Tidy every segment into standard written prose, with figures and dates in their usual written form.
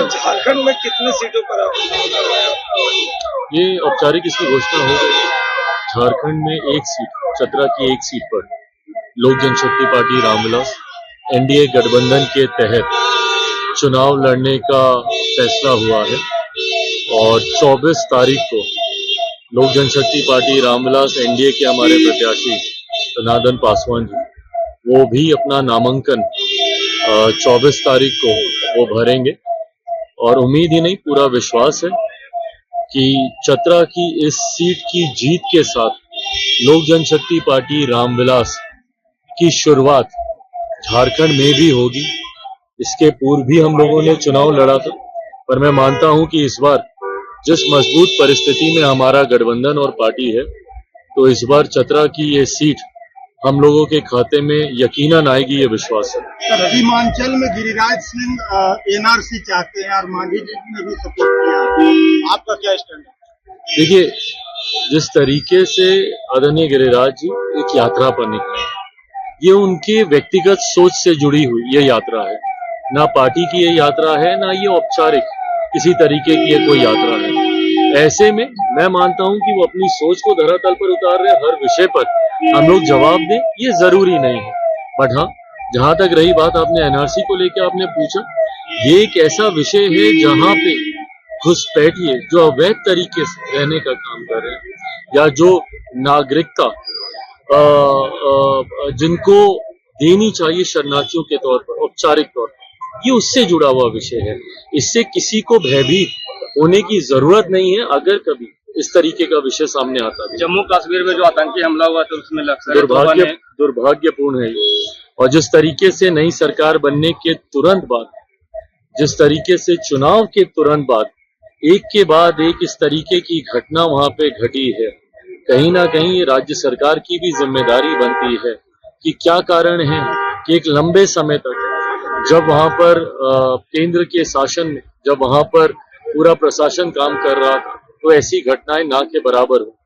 झारखंड में कितनी सीटों पर ये औपचारिक इसकी घोषणा हो गई। झारखंड में एक सीट, चतरा की एक सीट पर लोक जनशक्ति पार्टी रामविलास एनडीए गठबंधन के तहत चुनाव लड़ने का फैसला हुआ है और 24 तारीख को लोक जनशक्ति पार्टी रामविलास एनडीए के हमारे प्रत्याशी जनार्दन पासवान जी वो भी अपना नामांकन 24 तारीख को वो भरेंगे और उम्मीद ही नहीं पूरा विश्वास है कि चतरा की इस सीट की जीत के साथ लोक जनशक्ति पार्टी रामविलास की शुरुआत झारखंड में भी होगी। इसके पूर्व भी हम लोगों ने चुनाव लड़ा था, पर मैं मानता हूं कि इस बार जिस मजबूत परिस्थिति में हमारा गठबंधन और पार्टी है, तो इस बार चतरा की ये सीट हम लोगों के खाते में यकीनन आएगी, ये विश्वास है। सीमांचल में गिरिराज सिंह एनआरसी चाहते हैं और मांझी जी ने भी सपोर्ट किया, आपका क्या स्टैंड है? देखिए, जिस तरीके से आदरणीय गिरिराज जी एक यात्रा पर निकले, ये उनके व्यक्तिगत सोच से जुड़ी हुई ये यात्रा है, ना पार्टी की ये यात्रा है, ना ये औपचारिक किसी तरीके की ये कोई यात्रा है। ऐसे में मैं मानता हूं कि वो अपनी सोच को धरातल पर उतार रहे, हर विषय पर हम लोग जवाब दें ये जरूरी नहीं है। बट हाँ, जहां तक रही बात आपने एनआरसी को लेकर आपने पूछा, ये एक ऐसा विषय है जहां पे घुसपैठिए जो अवैध तरीके से रहने का काम कर रहे हैं या जो नागरिकता जिनको देनी चाहिए शरणार्थियों के तौर पर औपचारिक तौर पर, ये उससे जुड़ा हुआ विषय है। इससे किसी को भयभीत होने की जरूरत नहीं है अगर कभी इस तरीके का विषय सामने आता है। जम्मू कश्मीर में जो आतंकी हमला हुआ था उसमें दुर्भाग्यपूर्ण है और जिस तरीके से नई सरकार बनने के तुरंत बाद, जिस तरीके से चुनाव के तुरंत बाद एक के बाद एक इस तरीके की घटना वहां पे घटी है, कहीं ना कहीं राज्य सरकार की भी जिम्मेदारी बनती है कि क्या कारण है कि एक लंबे समय तक जब वहां पर केंद्र के शासन में, जब वहां पर पूरा प्रशासन काम कर रहा था, तो ऐसी घटनाएं ना के बराबर हो।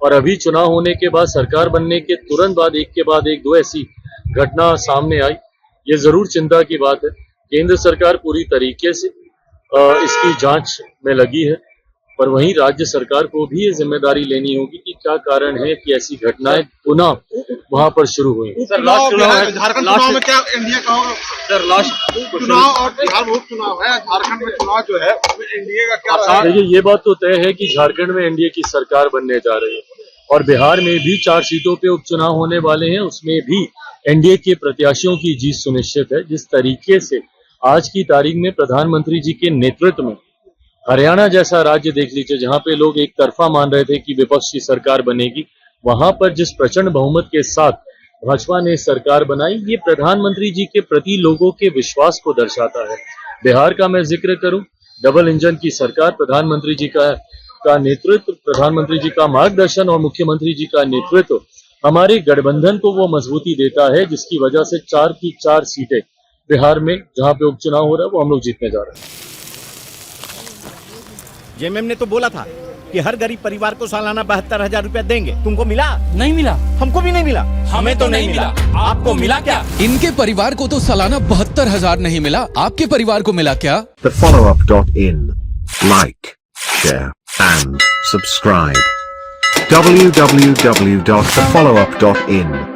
और अभी चुनाव होने के बाद, सरकार बनने के तुरंत बाद एक के बाद एक दो ऐसी घटना सामने आई, ये जरूर चिंता की बात है। केंद्र सरकार पूरी तरीके से इसकी जांच में लगी है, पर वहीं राज्य सरकार को भी ये जिम्मेदारी लेनी होगी कि क्या कारण है कि ऐसी घटनाएं पुनः वहां पर शुरू हुई। झारखंड चुनाव में क्या एनडीए का होगा? सर, लास्ट चुनाव और बिहार उपचुनाव है, झारखंड में चुनाव जो है उसमें एनडीए का क्या? देखिए, ये बात तो तय है कि झारखंड में एनडीए की सरकार बनने जा रही है और बिहार में भी 4 सीटों पे उपचुनाव होने वाले हैं, उसमें भी एनडीए के प्रत्याशियों की जीत सुनिश्चित है। जिस तरीके से आज की तारीख में प्रधानमंत्री जी के नेतृत्व में हरियाणा जैसा राज्य देख लीजिए, जहां पे लोग एक तरफा मान रहे थे कि विपक्ष की सरकार बनेगी, वहां पर जिस प्रचंड बहुमत के साथ भाजपा ने सरकार बनाई, ये प्रधानमंत्री जी के प्रति लोगों के विश्वास को दर्शाता है। बिहार का मैं जिक्र करूं, डबल इंजन की सरकार, प्रधानमंत्री जी का नेतृत्व, प्रधानमंत्री जी का मार्गदर्शन और मुख्यमंत्री जी का नेतृत्व हमारे गठबंधन को वो मजबूती देता है, जिसकी वजह से 4 की 4 सीटें बिहार में जहां पे उपचुनाव हो रहा है वो हम लोग जीतने जा रहे हैं। जेएमएम ने तो बोला था कि हर गरीब परिवार को सालाना 72,000 रुपया देंगे। तुमको मिला? नहीं मिला। हमको भी नहीं मिला। हमें तो नहीं मिला। आपको मिला क्या? इनके परिवार को तो सालाना 72,000 नहीं मिला, आपके परिवार को मिला क्या? TheFollowUp.in. Like, share and subscribe. www.thefollowup.in